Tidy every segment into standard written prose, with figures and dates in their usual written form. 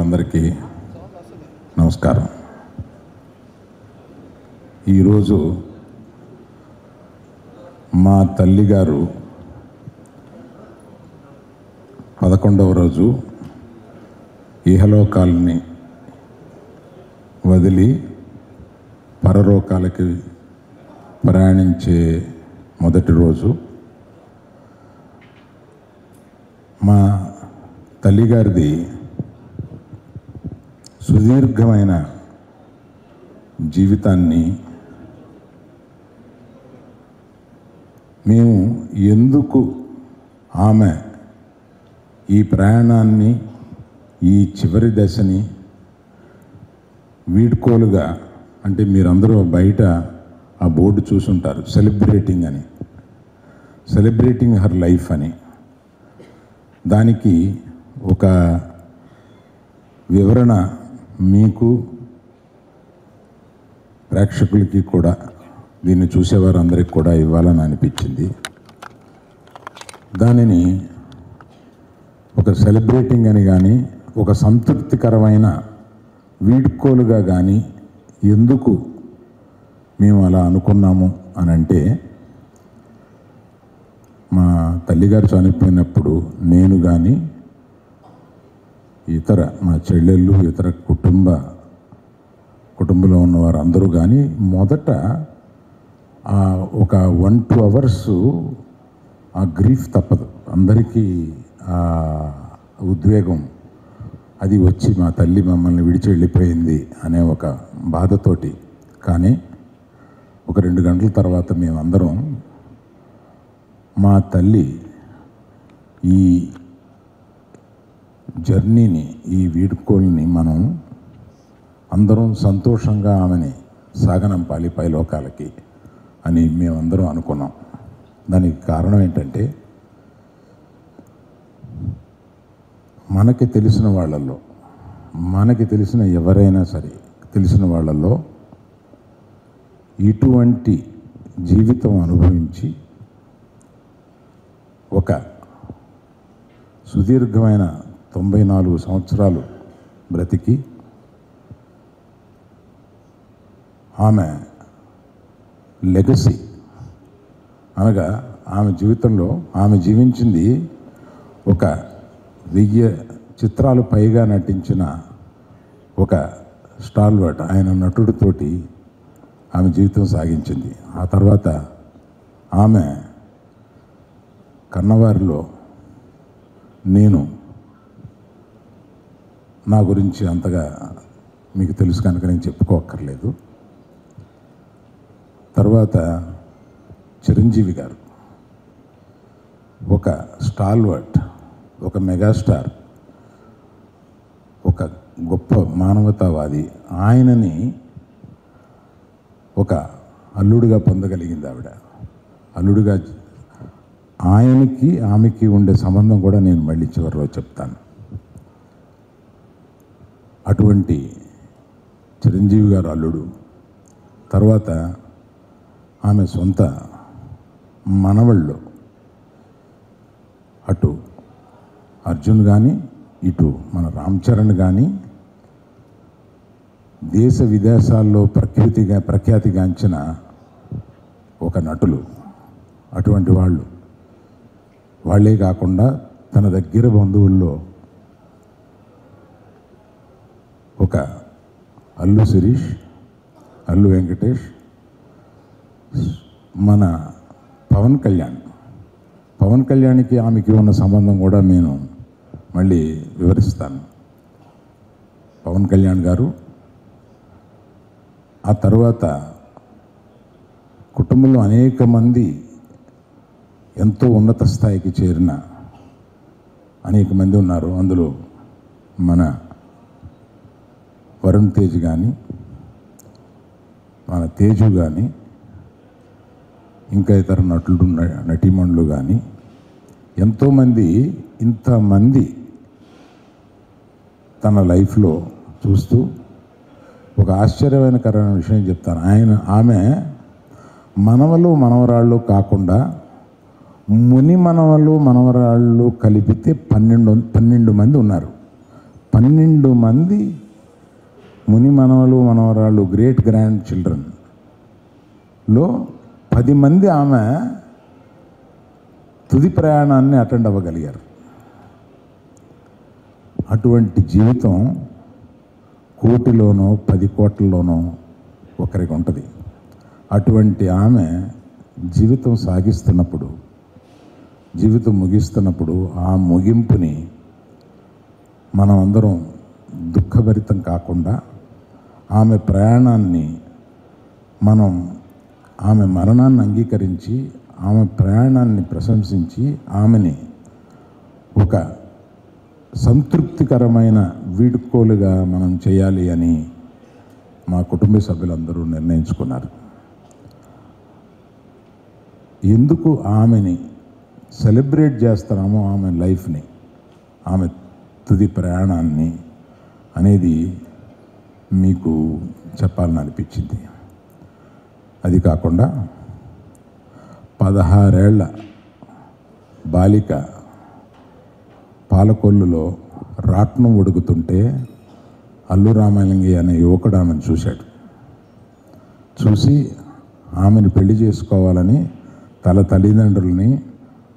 అందరికీ నమస్కారం. ఈరోజు మా తల్లిగారు 11వ రోజు ఇహలోకాలని వదిలి పరలోకాలకి ప్రయాణించే మొదటి రోజు. మా తల్లిగారిది సుదీర్ఘమైన జీవితాన్ని మేము ఎందుకు ఆమె ఈ ప్రయాణాన్ని, ఈ చివరి దశని వీడ్కోలుగా, అంటే మీరందరూ బయట ఆ బోర్డు చూసుంటారు, సెలబ్రేటింగ్ హర్ లైఫ్ అని. దానికి ఒక వివరణ మీకు, ప్రేక్షకులకి కూడా, దీన్ని చూసేవారందరికీ కూడా ఇవ్వాలని అనిపించింది. దానిని ఒక సెలబ్రేటింగ్ అని కానీ, ఒక సంతృప్తికరమైన వీడ్కోలుగా కానీ ఎందుకు మేము అలా అనుకున్నాము అని అంటే, మా తల్లిగారు చనిపోయినప్పుడు నేను కానీ, ఇతర మా చెల్లెళ్ళు, ఇతర కుటుంబంలో ఉన్నవారు అందరూ కానీ మొదట ఒక 1-2 అవర్స్ ఆ గ్రీఫ్ తప్పదు అందరికీ. ఆ ఉద్వేగం అది వచ్చి మా తల్లి మమ్మల్ని విడిచి వెళ్ళిపోయింది అనే ఒక బాధతోటి. కానీ ఒక 2 గంటల తర్వాత మేమందరం మా తల్లి ఈ జర్నీని, ఈ వీడ్కోల్ని మనం అందరం సంతోషంగా ఆమెని సాగనంపాలి పైలోకాలకి అని మేమందరం అనుకున్నాం. దానికి కారణం ఏంటంటే, మనకి తెలిసిన వాళ్ళల్లో, మనకి తెలిసిన ఎవరైనా సరే తెలిసిన వాళ్ళల్లో ఇటువంటి జీవితం అనుభవించి ఒక సుదీర్ఘమైన 94 సంవత్సరాలు బ్రతికి ఆమె లెగసీ అనగా ఆమె జీవితంలో ఆమె జీవించింది ఒక 1000 చిత్రాలు పైగా నటించిన ఒక స్టాల్వర్ట్, ఆయన నటుడితోటి ఆమె జీవితం సాగించింది. ఆ తర్వాత ఆమె కన్నవారిలో నేను, నా గురించి అంతగా మీకు తెలుసు కనుక నేను చెప్పుకోక్కర్లేదు. తర్వాత చిరంజీవి గారు ఒక స్టాల్వర్ట్, ఒక మెగాస్టార్, ఒక గొప్ప మానవతావాది. ఆయనని ఒక అల్లుడిగా పొందగలిగింది ఆవిడ. అల్లుడిగా ఆయనకి ఆమెకి ఉండే సంబంధం కూడా నేను మళ్ళీ చివరిలో చెప్తాను. అటువంటి చిరంజీవి గారు అల్లుడు. తర్వాత ఆమె సొంత మనవళ్ళు, అటు అర్జున్ కానీ, ఇటు మన రామ్ చరణ్ కానీ దేశ విదేశాల్లో ప్రఖ్యాతిగాంచిన ఒక నటులు. అటువంటి వాళ్ళే కాకుండా తన దగ్గర బంధువుల్లో ఒక అల్లు శిరీష్, అల్లు వెంకటేష్, మన పవన్ కళ్యాణ్కి ఆమెకి ఉన్న సంబంధం కూడా నేను మళ్ళీ వివరిస్తాను. పవన్ కళ్యాణ్ గారు ఆ తర్వాత కుటుంబంలో అనేక మంది ఎంతో ఉన్నత స్థాయికి చేరిన అనేక మంది ఉన్నారు. అందులో మన వరుణ్ తేజ్ కానీ, మన తేజు కానీ, ఇంకా ఇతర నటీమణులు కానీ ఎంతోమంది, ఇంతమంది తన లైఫ్లో చూస్తూ ఒక ఆశ్చర్యకరమైన విషయం చెప్తాను. ఆమె మనవలు మనవరాళ్ళు కాకుండా ముని మనవలు మనవరాళ్ళు కలిపితే 12 మంది ఉన్నారు. 12 మంది ముని మనవలు మనవరాళ్ళు గ్రేట్ గ్రాండ్ చిల్డ్రన్లో 10 మంది ఆమె తుది ప్రయాణాన్ని అటెండ్ అవ్వగలిగారు. అటువంటి జీవితం కోటిలోనో 10 కోట్లలోనో ఒకరికి ఉంటుంది. అటువంటి ఆమె జీవితం సాగిస్తున్నప్పుడు, జీవితం ముగిస్తున్నప్పుడు ఆ ముగింపుని మనం అందరం దుఃఖభరితం కాకుండా ఆమె ప్రయాణాన్ని మనం ఆమె మరణాన్ని అంగీకరించి ఆమె ప్రయాణాన్ని ప్రశంసించి ఆమెని ఒక సంతృప్తికరమైన వీడ్కోలుగా మనం చేయాలి అని మా కుటుంబ సభ్యులందరూ నిర్ణయించుకున్నారు. ఎందుకు ఆమెని సెలబ్రేట్ చేస్తున్నామో ఆమె లైఫ్ని, ఆమె తుది ప్రయాణాన్ని అనేది మీకు చెప్పాలని అనిపించింది. అది కాకుండా 16 ఏళ్ల బాలిక పాలకొల్లులో రాట్నం ఉడుకుతుంటే అల్లు రామలింగి అనే యువకుడు ఆమెను చూశాడు. చూసి ఆమెను పెళ్లి చేసుకోవాలని తల్లిదండ్రులని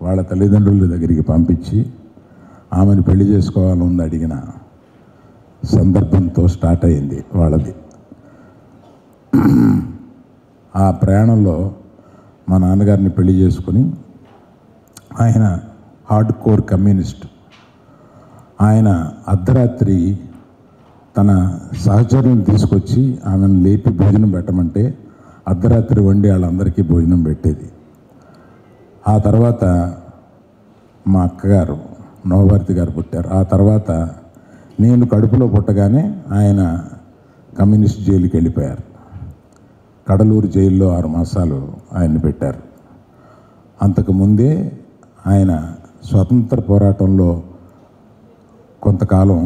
వాళ్ళ తల్లిదండ్రుల దగ్గరికి పంపించి ఆమెను పెళ్లి చేసుకోవాలని అడిగిన సందర్భంతో స్టార్ట్ అయింది వాళ్ళది. ఆ ప్రయాణంలో మా నాన్నగారిని పెళ్లి చేసుకుని, ఆయన హార్డ్ కోర్ కమ్యూనిస్ట్, ఆయన అర్ధరాత్రి తన సహచరులను తీసుకొచ్చి ఆమెను లేపి భోజనం పెట్టమంటే అర్ధరాత్రి వండి వాళ్ళందరికీ భోజనం పెట్టేది. ఆ తర్వాత మా అక్కగారు నవభారతి గారు పుట్టారు. ఆ తర్వాత నేను కడుపులో పుట్టగానే ఆయన కమ్యూనిస్ట్ జైలుకి వెళ్ళిపోయారు. కడలూరు జైల్లో 6 మాసాలు ఆయన్ని పెట్టారు. అంతకుముందే ఆయన స్వతంత్ర పోరాటంలో కొంతకాలం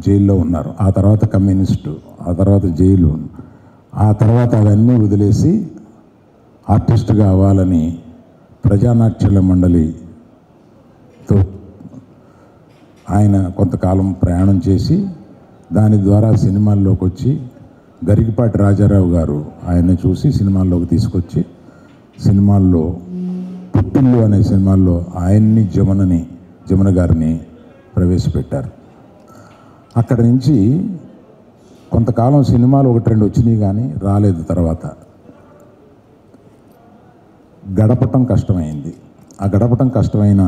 జైల్లో ఉన్నారు. ఆ తర్వాత కమ్యూనిస్టు, ఆ తర్వాత జైలు, ఆ తర్వాత అవన్నీ వదిలేసి ఆర్టిస్టుగా అవ్వాలని ప్రజానాట్యాల మండలితో ఆయన కొంతకాలం ప్రయాణం చేసి దాని ద్వారా సినిమాల్లోకి వచ్చి గరికపాటి రాజారావు గారు ఆయన్ని చూసి సినిమాల్లోకి తీసుకొచ్చి సినిమాల్లో పుట్టిల్లు అనే సినిమాల్లో ఆయన్ని జమున గారిని ప్రవేశపెట్టారు. అక్కడి నుంచి కొంతకాలం సినిమాలు 1-2 వచ్చినాయి కానీ రాలేదు. తర్వాత గడపటం కష్టమైంది. ఆ గడపటం కష్టమైన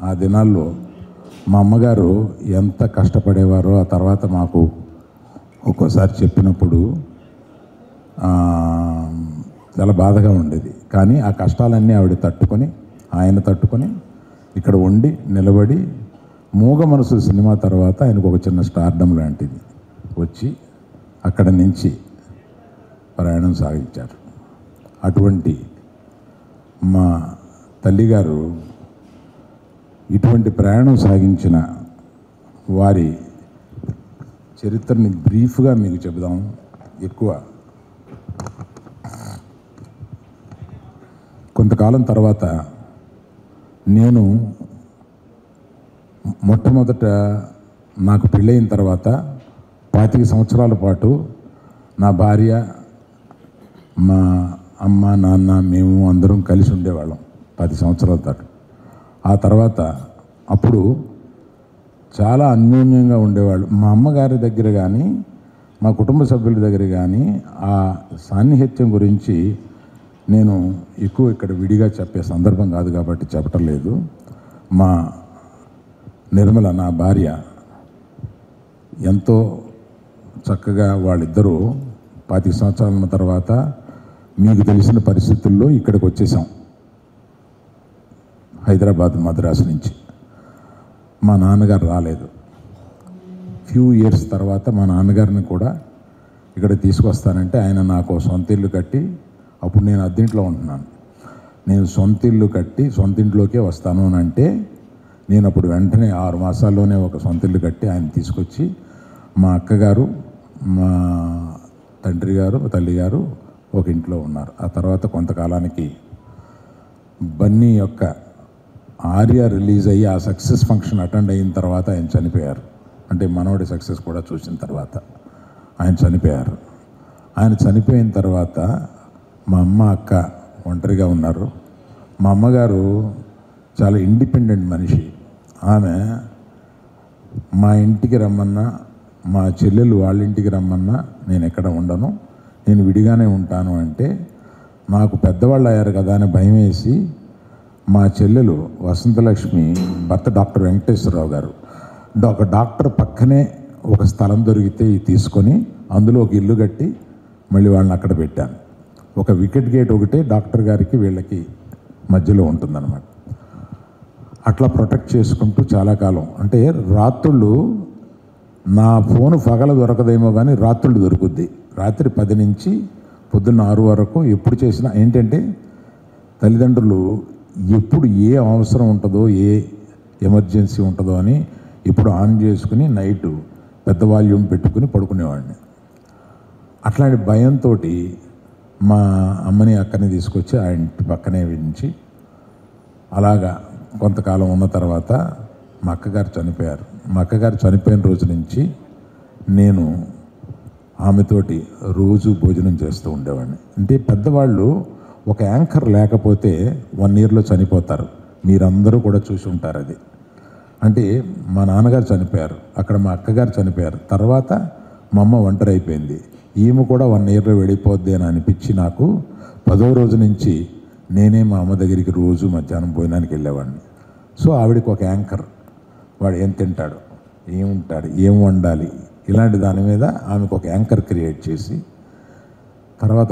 ఆ దినాల్లో మా అమ్మగారు ఎంత కష్టపడేవారో ఆ తర్వాత మాకు ఒక్కోసారి చెప్పినప్పుడు చాలా బాధగా ఉండేది. కానీ ఆ కష్టాలన్నీ ఆవిడ తట్టుకొని, ఆయన తట్టుకొని ఇక్కడ ఉండి నిలబడి మూగ మనసు సినిమా తర్వాత ఆయనకు ఒక చిన్న స్టార్డమ్ లాంటిది వచ్చి అక్కడ నుంచి ప్రయాణం సాగించారు. అటువంటి మా తల్లిగారు ఇటువంటి ప్రయాణం సాగించిన వారి చరిత్రని బ్రీఫ్గా మీకు చెబుదాం. ఎక్కువ కొంతకాలం తర్వాత నేను మొట్టమొదట నాకు పెళ్ళయిన తర్వాత 25 సంవత్సరాల పాటు నా భార్య, మా అమ్మ, నాన్న, మేము అందరం కలిసి ఉండేవాళ్ళం 10 సంవత్సరాల పాటు. ఆ తర్వాత అప్పుడు చాలా అన్యోన్యంగా ఉండేవాళ్ళు. మా అమ్మగారి దగ్గర కానీ మా కుటుంబ సభ్యుల దగ్గర కానీ ఆ సాన్నిహిత్యం గురించి నేను ఎక్కువ ఇక్కడ విడిగా చెప్పే సందర్భం కాదు కాబట్టి చెప్పటం లేదు. మా నిర్మల, నా భార్య, ఎంతో చక్కగా వాళ్ళిద్దరూ 25 సంవత్సరాల తర్వాత మీకు తెలిసిన పరిస్థితుల్లో ఇక్కడికి వచ్చేసాం, హైదరాబాద్, మద్రాసు నుంచి. మా నాన్నగారు రాలేదు. ఫ్యూ ఇయర్స్ తర్వాత మా నాన్నగారిని కూడా ఇక్కడ తీసుకొస్తానంటే ఆయన నాకు సొంత ఇల్లు కట్టి, అప్పుడు నేను అద్దెంట్లో ఉంటున్నాను, నేను సొంత ఇల్లు కట్టి సొంత ఇంట్లోకే వస్తాను అని అంటే నేను అప్పుడు వెంటనే 6 మాసాల్లోనే ఒక సొంత ఇల్లు కట్టి ఆయన తీసుకొచ్చి మా అక్కగారు, మా తండ్రి గారు, తల్లిగారు ఒక ఇంట్లో ఉన్నారు. ఆ తర్వాత కొంతకాలానికి బన్నీ యొక్క ఆర్య రిలీజ్ అయ్యి ఆ సక్సెస్ ఫంక్షన్ అటెండ్ అయిన తర్వాత ఆయన చనిపోయారు. అంటే మనవడి సక్సెస్ కూడా చూసిన తర్వాత ఆయన చనిపోయారు. ఆయన చనిపోయిన తర్వాత మా అమ్మ అక్క ఒంటరిగా ఉన్నారు. మా అమ్మగారు చాలా ఇండిపెండెంట్ మనిషి. ఆమె మా ఇంటికి రమ్మన్నా, మా చెల్లెలు వాళ్ళ ఇంటికి రమ్మన్నా నేను ఎక్కడ ఉండను, నేను విడిగానే ఉంటాను అంటే నాకు పెద్దవాళ్ళు అయ్యారు కదా అని భయం వేసి మా చెల్లెలు వసంతలక్ష్మి భర్త డాక్టర్ వెంకటేశ్వరరావు గారు ఒక డాక్టర్ పక్కనే ఒక స్థలం దొరికితే తీసుకొని అందులో ఒక ఇల్లు కట్టి మళ్ళీ వాళ్ళని అక్కడ పెట్టాను. ఒక వికెట్ గేట్ ఒకటే డాక్టర్ గారికి వీళ్ళకి మధ్యలో ఉంటుందన్నమాట. అట్లా ప్రొటెక్ట్ చేసుకుంటూ చాలా కాలం, అంటే రాత్రుళ్ళు నా ఫోను పగల దొరకదేమో కానీ రాత్రుళ్ళు దొరుకుద్ది. రాత్రి 10 నుంచి పొద్దున్న 6 వరకు ఎప్పుడు చేసినా ఏంటంటే తల్లిదండ్రులు ఎప్పుడు ఏ అవసరం ఉంటుందో, ఏ ఎమర్జెన్సీ ఉంటుందో అని ఇప్పుడు ఆన్ చేసుకుని నైటు పెద్ద వాల్యూమ్ పెట్టుకుని పడుకునేవాడిని. అట్లాంటి భయంతో మా అమ్మని అక్కని తీసుకొచ్చి ఆ ఇంటి పక్కనే ఉంచి అలాగా కొంతకాలం ఉన్న తర్వాత మా అక్కగారు చనిపోయారు. మా అక్కగారు చనిపోయిన రోజు నుంచి నేను ఆమెతోటి రోజు భోజనం చేస్తూ ఉండేవాడిని. అంటే పెద్దవాళ్ళు ఒక యాంకర్ లేకపోతే 1 ఇయర్లో చనిపోతారు. మీరందరూ కూడా చూసి ఉంటారు అది. అంటే మా నాన్నగారు చనిపోయారు, అక్కడ మా అక్కగారు చనిపోయారు, తర్వాత మా అమ్మ ఒంటరి అయిపోయింది. ఈమె కూడా 1 ఇయర్లో వెళ్ళిపోద్ది అని అనిపించి నాకు 10వ రోజు నుంచి నేనే మా అమ్మ దగ్గరికి రోజు మధ్యాహ్నం భోజనానికి వెళ్ళేవాడిని. సో ఆవిడకి ఒక యాంకర్, వాడు ఏం తింటాడు, ఏముంటాడు, ఏం వండాలి, ఇలాంటి దాని మీద ఆమెకు ఒక యాంకర్ క్రియేట్ చేసి తర్వాత